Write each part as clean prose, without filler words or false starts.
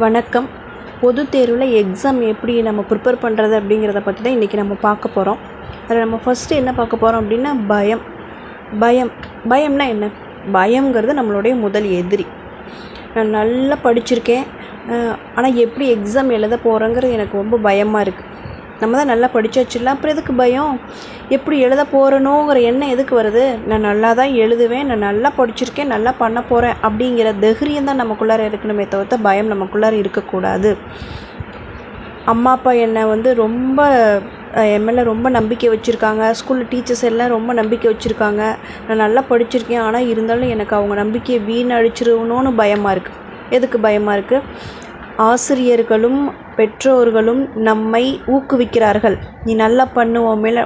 வணக்கம். பொதுத் தேர்வில் எக்ஸாம் எப்படி நம்ம ப்ரிப்பேர் பண்ணுறது அப்படிங்கிறத பற்றி தான் இன்றைக்கி நம்ம பார்க்க போகிறோம். அதில் நம்ம ஃபஸ்ட்டு என்ன பார்க்க போகிறோம் அப்படின்னா பயம்னா என்ன? பயங்கிறது நம்மளுடைய முதல் எதிரி. நான் நல்லா படிச்சிருக்கேன், ஆனால் எப்படி எக்ஸாம் எழுத போகிறேங்கிறது எனக்கு ரொம்ப பயமாக இருக்குது. நம்ம தான் நல்லா படிச்சாச்சுல்ல, அப்புறம் எதுக்கு பயம்? எப்படி எழுத போகிறனோங்கிற எண்ணம் எதுக்கு வருது? நான் நல்லா தான் எழுதுவேன், நான் நல்லா படிச்சிருக்கேன், நல்லா பண்ண போகிறேன் அப்படிங்கிற தைரியம் தான் நமக்குள்ளார இருக்கணுமே தவிர்த்து பயம் நமக்குள்ளார இருக்கக்கூடாது. அம்மா அப்பா என்னை ரொம்ப என் மேலே ரொம்ப நம்பிக்கை வச்சுருக்காங்க, ஸ்கூலில் டீச்சர்ஸ் எல்லாம் ரொம்ப நம்பிக்கை வச்சுருக்காங்க, நான் நல்லா படிச்சிருக்கேன், ஆனால் இருந்தாலும் எனக்கு அவங்க நம்பிக்கையை வீணடிச்சிருவணும்னு பயமாக இருக்குது. எதுக்கு பயமாக இருக்குது? ஆசிரியர்களும் பெற்றோர்களும் நம்மை ஊக்குவிக்கிறார்கள். நீ நல்லா பண்ணு,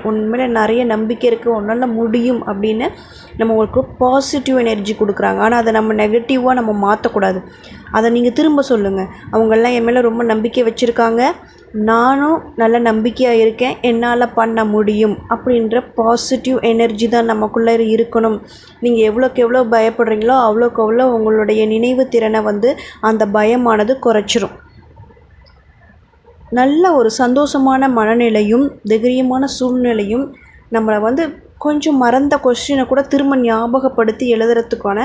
உன் மேலே நிறைய நம்பிக்கை இருக்குது, உன்னால் முடியும் அப்படின்னு நம்மளுக்கு பாசிட்டிவ் எனர்ஜி கொடுக்குறாங்க. ஆனால் அதை நம்ம நெகட்டிவாக நம்ம மாற்றக்கூடாது. அதை நீங்கள் திரும்ப சொல்லுங்கள், அவங்கெல்லாம் என் மேலே ரொம்ப நம்பிக்கை வச்சுருக்காங்க, நானும் நல்ல நம்பிக்கையாக இருக்கேன், என்னால் பண்ண முடியும் அப்படின்ற பாசிட்டிவ் எனர்ஜி தான் நமக்குள்ளே இருக்கணும். நீங்கள் எவ்வளோக்கு எவ்வளோ பயப்படுறீங்களோ அவ்வளோக்கு அவ்வளோ உங்களுடைய நினைவு திறனை அந்த பயமானது குறைச்சிரும். நல்ல ஒரு சந்தோஷமான மனநிலையும் தைரியமான சூழ்நிலையும் நம்மளை கொஞ்சம் மறந்த கொஸ்டினை கூட திரும்ப ஞாபகப்படுத்தி எழுதுறதுக்கான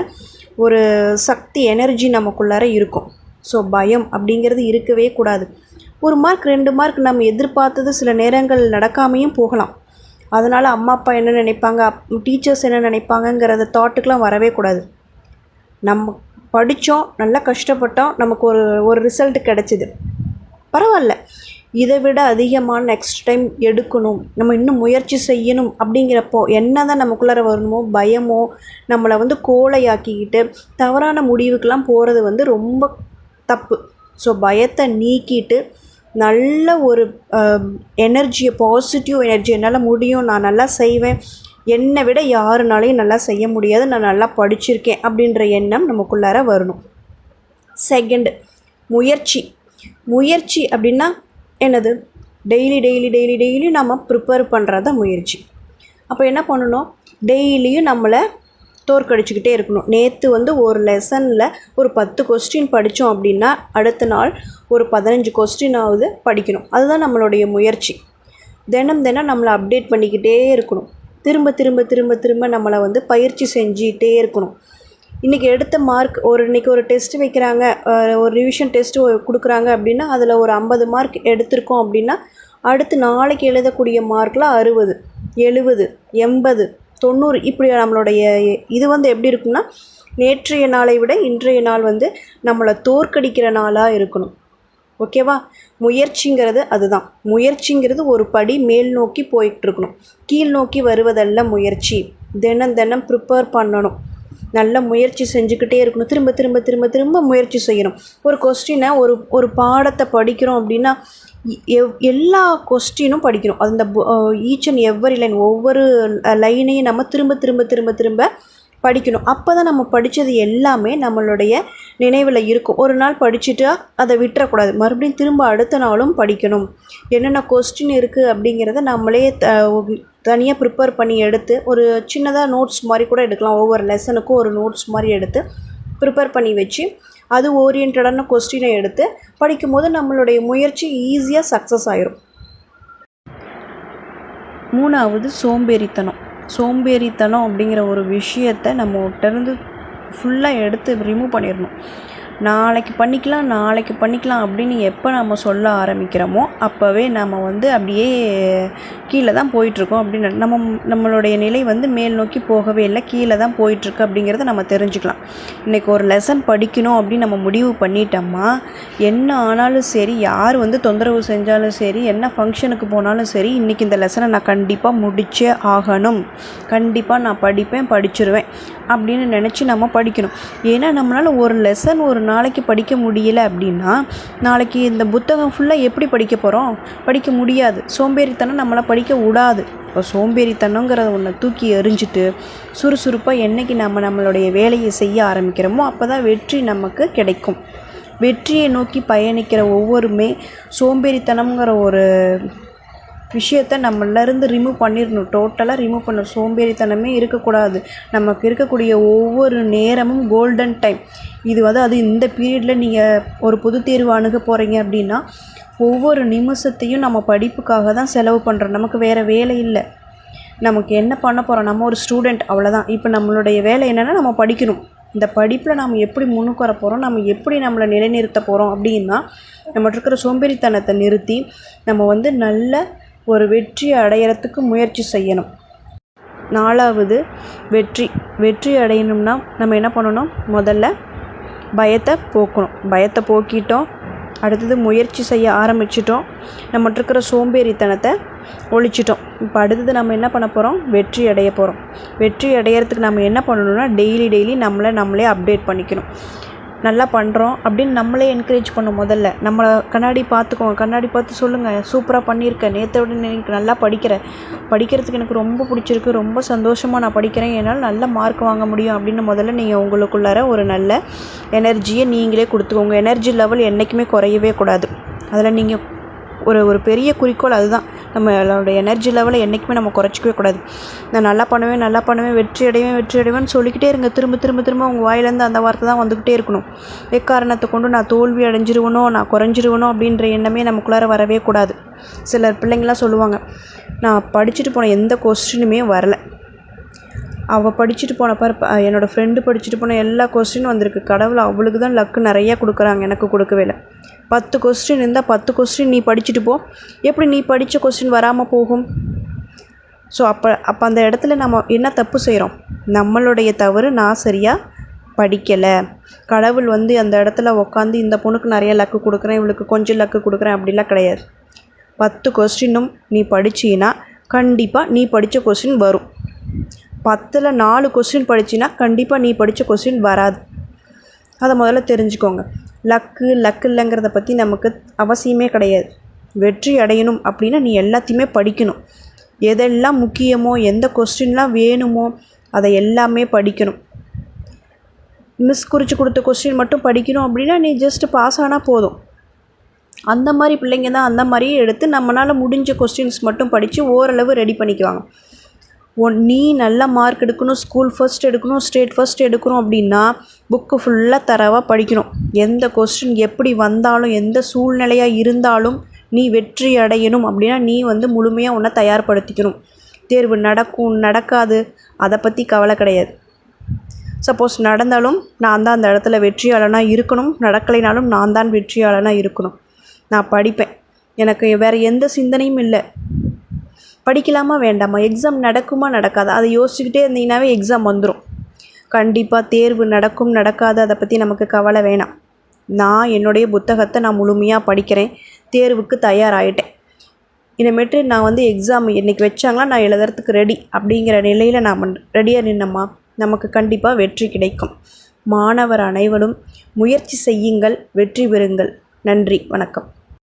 ஒரு சக்தி, எனர்ஜி நமக்குள்ளார இருக்கும். ஸோ பயம் அப்படிங்கிறது இருக்கவே கூடாது. 1 மார்க் 2 மார்க் நம்ம எதிர்பார்த்தது சில நேரங்கள் நடக்காமையும் போகலாம். அதனால் அம்மா அப்பா என்ன நினைப்பாங்க, டீச்சர்ஸ் என்ன நினைப்பாங்கங்கிறத தாட்டுக்கெலாம் வரவே கூடாது. நம்ம படித்தோம், நல்லா கஷ்டப்பட்டோம், நமக்கு ஒரு ரிசல்ட் கிடச்சிது, பரவாயில்ல, இதை விட அதிகமான நெக்ஸ்ட் டைம் எடுக்கணும், நம்ம இன்னும் முயற்சி செய்யணும் அப்படிங்கிறப்போ என்ன தான் நமக்குள்ளார வரணுமோ பயமோ நம்மளை கோழையாக்கிக்கிட்டு தவறான முடிவுக்கெலாம் போகிறது ரொம்ப தப்பு. ஸோ பயத்தை நீக்கிட்டு நல்ல ஒரு எனர்ஜியை, பாசிட்டிவ் எனர்ஜி, என்னால் முடியும், நான் நல்லா செய்வேன், என்னை விட யாருனாலையும் நல்லா செய்ய முடியாது, நான் நல்லா படிச்சிருக்கேன் அப்படின்ற எண்ணம் நமக்குள்ளார வரணும். செகண்டு, முயற்சி அப்படின்னா என்னது? டெய்லி நம்ம ப்ரிப்பேர் பண்ணுறது தான் முயற்சி. அப்போ என்ன பண்ணணும்? டெய்லியும் நம்மளை தோற்கடிச்சிக்கிட்டே இருக்கணும். நேற்று ஒரு லெசனில் ஒரு 10 கொஸ்டின் படித்தோம் அப்படின்னா அடுத்த நாள் ஒரு 15 கொஸ்டினாவது படிக்கணும். அதுதான் நம்மளுடைய முயற்சி. தினம் நம்மளை அப்டேட் பண்ணிக்கிட்டே இருக்கணும். திரும்ப நம்மளை பயிற்சி செஞ்சிகிட்டே இருக்கணும். இன்றைக்கி எடுத்த மார்க், இன்றைக்கி ஒரு டெஸ்ட்டு வைக்கிறாங்க, ஒரு ரிவிஷன் டெஸ்ட்டு கொடுக்குறாங்க அப்படின்னா அதில் ஒரு 50 மார்க் எடுத்திருக்கோம் அப்படின்னா அடுத்து நாளைக்கு எழுதக்கூடிய மார்க்கில் 60, 70, 80, 90 இப்படி நம்மளுடைய இது எப்படி இருக்குன்னா, நேற்றைய நாளை விட இன்றைய நாள் நம்மளை தோற்கடிக்கிற நாளாக இருக்கணும். ஓகேவா? முயற்சிங்கிறது அதுதான். முயற்சிங்கிறது ஒரு படி மேல் நோக்கி போயிட்டுருக்கணும், கீழ் நோக்கி வருவதல்ல முயற்சி. தினம் ப்ரிப்பேர் பண்ணணும், நல்ல முயற்சி செஞ்சுக்கிட்டே இருக்கணும். திரும்ப முயற்சி செய்யணும். ஒரு கொஸ்டினை ஒரு பாடத்தை படிக்கிறோம் அப்படின்னா எல்லா கொஸ்டினும் படிக்கணும். அந்த ஈச் அண்ட் எவ்வரி லைன், ஒவ்வொரு லைனையும் நம்ம திரும்ப படிக்கணும். அப்போ தான் நம்ம படித்தது எல்லாமே நம்மளுடைய நினைவில் இருக்கும். ஒரு நாள் படிச்சுட்டா அதை விட்டுறக்கூடாது, மறுபடியும் திரும்ப அடுத்த நாளும் படிக்கணும். என்னென்ன கொஸ்டின் இருக்குது அப்படிங்கிறத நம்மளே தனியாக ப்ரிப்பேர் பண்ணி எடுத்து ஒரு சின்னதாக நோட்ஸ் மாதிரி கூட எடுக்கலாம். ஒவ்வொரு லெசனுக்கும் ஒரு நோட்ஸ் மாதிரி எடுத்து ப்ரிப்பேர் பண்ணி வச்சு அது ஓரியன்டான கொஸ்டினை எடுத்து படிக்கும்போது நம்மளுடைய முயற்சி ஈஸியாக சக்ஸஸ் ஆயிரும். 3வது சோம்பேறித்தனம் அப்படிங்கிற ஒரு விஷயத்தை நம்மகிட்டேருந்து ஃபுல்லாக எடுத்து ரிமூவ் பண்ணிடணும். நாளைக்கு பண்ணிக்கலாம் அப்படின்னு எப்போ நம்ம சொல்ல ஆரம்பிக்கிறோமோ அப்போவே நம்ம அப்படியே கீழே தான் போயிட்டுருக்கோம் அப்படின்னு நம்மளுடைய நிலை மேல் நோக்கி போகவே இல்லை, கீழே தான் போயிட்டுருக்கு அப்படிங்கிறத நம்ம தெரிஞ்சுக்கலாம். இன்றைக்கி ஒரு லெசன் படிக்கணும் அப்படின்னு நம்ம முடிவு பண்ணிட்டோம்மா, என்ன ஆனாலும் சரி, யார் தொந்தரவு செஞ்சாலும் சரி, என்ன ஃபங்க்ஷனுக்கு போனாலும் சரி, இன்றைக்கி இந்த லெசனை நான் கண்டிப்பாக முடிச்சே ஆகணும், கண்டிப்பாக நான் படிச்சிருவேன் அப்படின்னு நினச்சி நம்ம படிக்கணும். ஏன்னா நம்மளால் ஒரு லெசன் ஒரு நாளைக்கு படிக்க முடியல அப்படின்னா நாளைக்கு இந்த புத்தகம் ஃபுல்லாக எப்படி படிக்க முடியாது. சோம்பேறித்தனம் நம்மளை படிக்க விடாது. இப்போ சோம்பேறித்தனங்கிறத ஒன்றை தூக்கி எறிஞ்சிட்டு சுறுசுறுப்பாக என்றைக்கு நம்மளுடைய வேலையை செய்ய ஆரம்பிக்கிறோமோ அப்போ தான் வெற்றி நமக்கு கிடைக்கும். வெற்றியை நோக்கி பயணிக்கிற ஒவ்வொருமே சோம்பேறித்தனம்ங்கிற ஒரு விஷயத்தை நம்மளேருந்து ரிமூவ் பண்ணிடணும், டோட்டலாக ரிமூவ் பண்ணணும். சோம்பேறித்தனமே இருக்கக்கூடாது. நமக்கு இருக்கக்கூடிய ஒவ்வொரு நேரமும் கோல்டன் டைம். இது அது இந்த பீரியடில் நீங்கள் ஒரு பொதுத் தேர்வு அணுக போகிறீங்க அப்படின்னா ஒவ்வொரு நிமிஷத்தையும் நம்ம படிப்புக்காக தான் செலவு பண்ணுறோம். நமக்கு வேறு வேலை இல்லை. நமக்கு என்ன பண்ண போகிறோம், நம்ம ஒரு ஸ்டூடெண்ட் அவ்வளோதான். இப்போ நம்மளுடைய வேலை என்னென்னா நம்ம படிக்கணும். இந்த படிப்பில் நம்ம எப்படி முன்னுக்கு வர போகிறோம், நம்ம எப்படி நம்மளை நிலைநிறுத்த போகிறோம் அப்படின்னா நம்மகிட்ட இருக்கிற சோம்பேறித்தனத்தை நிறுத்தி நம்ம நல்ல ஒரு வெற்றி அடையிறதுக்கு முயற்சி செய்யணும். 4வது வெற்றி அடையணும்னா நம்ம என்ன பண்ணணும், முதல்ல பயத்தை போக்கணும். பயத்தை போக்கிட்டோம், அடுத்தது முயற்சி செய்ய ஆரம்பிச்சிட்டோம், நம்மகிட்ட இருக்கிற சோம்பேறித்தனத்தை ஒழிச்சிட்டோம். இப்போ அடுத்தது நம்ம என்ன பண்ண போகிறோம், வெற்றி அடைய போகிறோம். வெற்றி அடையிறதுக்கு நம்ம என்ன பண்ணணும்னா டெய்லி நம்மளே அப்டேட் பண்ணிக்கணும். நல்லா பண்ணுறோம் அப்படின்னு நம்மளே என்கரேஜ் பண்ணணும். முதல்ல நம்ம கண்ணாடி பார்த்துக்கோங்க, கண்ணாடி பார்த்து சொல்லுங்கள், சூப்பராக பண்ணியிருக்கேன், நேற்றை விட எனக்கு நல்லா படிக்கிறதுக்கு எனக்கு ரொம்ப பிடிச்சிருக்கு, ரொம்ப சந்தோஷமாக நான் படிக்கிறேன், என்னால் நல்ல மார்க் வாங்க முடியும் அப்படின்னு முதல்ல நீங்கள் உங்களுக்குள்ளார ஒரு நல்ல எனர்ஜியை நீங்களே கொடுத்துக்கோங்க. எனர்ஜி லெவல் என்றைக்குமே குறையவே கூடாது. அதில் நீங்கள் ஒரு பெரிய குறிக்கோள் அதுதான். நம்மளோட எனர்ஜி லெவலை என்றைக்குமே நம்ம குறைச்சிக்கவே கூடாது. நான் நல்லா பண்ணுவேன், வெற்றி அடைவேன்னு சொல்லிக்கிட்டே இருங்க. திரும்ப உங்கள் வாயிலேருந்து அந்த வார்த்தை தான் வந்துக்கிட்டே இருக்கணும். எக்காரணத்தை கொண்டு நான் தோல்வி அடைஞ்சிருவனோ, நான் குறைஞ்சிருவனோ அப்படின்ற எண்ணமே நமக்குள்ளார வரவே கூடாது. சிலர் பிள்ளைங்களாம் சொல்லுவாங்க, நான் படிச்சுட்டு போன எந்த கொஸ்டினுமே வரல, அவள் படிச்சுட்டு போன என்னோடய ஃப்ரெண்டு படிச்சுட்டு போன எல்லா கொஸ்டினும் வந்திருக்கு, கடவுள் அவளுக்கு தான் லக்கு நிறையா கொடுக்குறாங்க, எனக்கு கொடுக்கவே இல்லை. 10 கொஸ்டின் இருந்தால் 10 கொஸ்டின் நீ படிச்சுட்டு போ, எப்படி நீ படித்த கொஸ்டின் வராமல் போகும்? ஸோ அப்போ அந்த இடத்துல நம்ம என்ன தப்பு செய்கிறோம், நம்மளுடைய தவறு. நான் சரியாக படிக்கலை, கடவுள் அந்த இடத்துல உட்காந்து இந்த பொண்ணுக்கு நிறைய லக்கு கொடுக்குறேன், இவளுக்கு கொஞ்சம் லக்கு கொடுக்குறேன் அப்படிலாம் கிடையாது. 10 கொஸ்டினும் நீ படிச்சின்னா கண்டிப்பாக நீ படித்த கொஸ்டின் வரும். 10ல் 4 கொஸ்டின் படிச்சின்னா கண்டிப்பாக நீ படித்த கொஸ்டின் வராது. அதை முதல்ல தெரிஞ்சுக்கோங்க. லக்கு இல்லைங்கிறத பற்றி நமக்கு அவசியமே கிடையாது. வெற்றி அடையணும் அப்படின்னா நீ எல்லாத்தையுமே படிக்கணும். எதெல்லாம் முக்கியமோ, எந்த கொஸ்டின்லாம் வேணுமோ அதை எல்லாமே படிக்கணும். மிஸ் குறித்து கொடுத்த கொஸ்டின் மட்டும் படிக்கணும் அப்படின்னா நீ ஜஸ்ட் பாஸ் ஆனால் போதும். அந்த மாதிரி பிள்ளைங்க தான் அந்த மாதிரியே எடுத்து நம்மளால் முடிஞ்ச கொஸ்டின்ஸ் மட்டும் படித்து ஓரளவு ரெடி பண்ணிக்குவாங்க. நீ நல்ல மார்க் எடுக்கணும், ஸ்கூல் ஃபர்ஸ்ட் எடுக்கணும், ஸ்டேட் ஃபர்ஸ்ட் எடுக்கணும் அப்படின்னா புக்கு ஃபுல்லாக தரவாக படிக்கணும். எந்த கொஸ்டின் எப்படி வந்தாலும், எந்த சூழ்நிலையாக இருந்தாலும் நீ வெற்றி அடையணும் அப்படின்னா நீ முழுமையாக உன்னை தயார்படுத்திக்கணும். தேர்வு நடக்கும் நடக்காது அதை பற்றி கவலை கிடையாது. சப்போஸ் நடந்தாலும் நான் தான் அந்த இடத்துல வெற்றியாளனாக இருக்கணும், நடக்கலைனாலும் நான் தான் வெற்றியாளனாக இருக்கணும். நான் படிப்பேன், எனக்கு வேறு எந்த சிந்தனையும் இல்லை. படிக்கலாமா வேண்டாமா, எக்ஸாம் நடக்குமா நடக்காது அதை யோசிச்சுக்கிட்டே இருந்தீங்கன்னாவே எக்ஸாம் வந்துடும். கண்டிப்பாக தேர்வு நடக்கும் நடக்காது அதை பற்றி நமக்கு கவலை வேணாம். நான் என்னுடைய புத்தகத்தை நான் முழுமையாக படிக்கிறேன், தேர்வுக்கு தயாராகிட்டேன். இனிமேட்டு நான் எக்ஸாம் இன்றைக்கி வச்சாங்களா நான் எழுதுறதுக்கு ரெடி அப்படிங்கிற நிலையில் நான் ரெடியாக நின்னம்மா நமக்கு கண்டிப்பாக வெற்றி கிடைக்கும். மாணவர் அனைவரும் முயற்சி செய்யுங்கள், வெற்றி பெறுங்கள். நன்றி, வணக்கம்.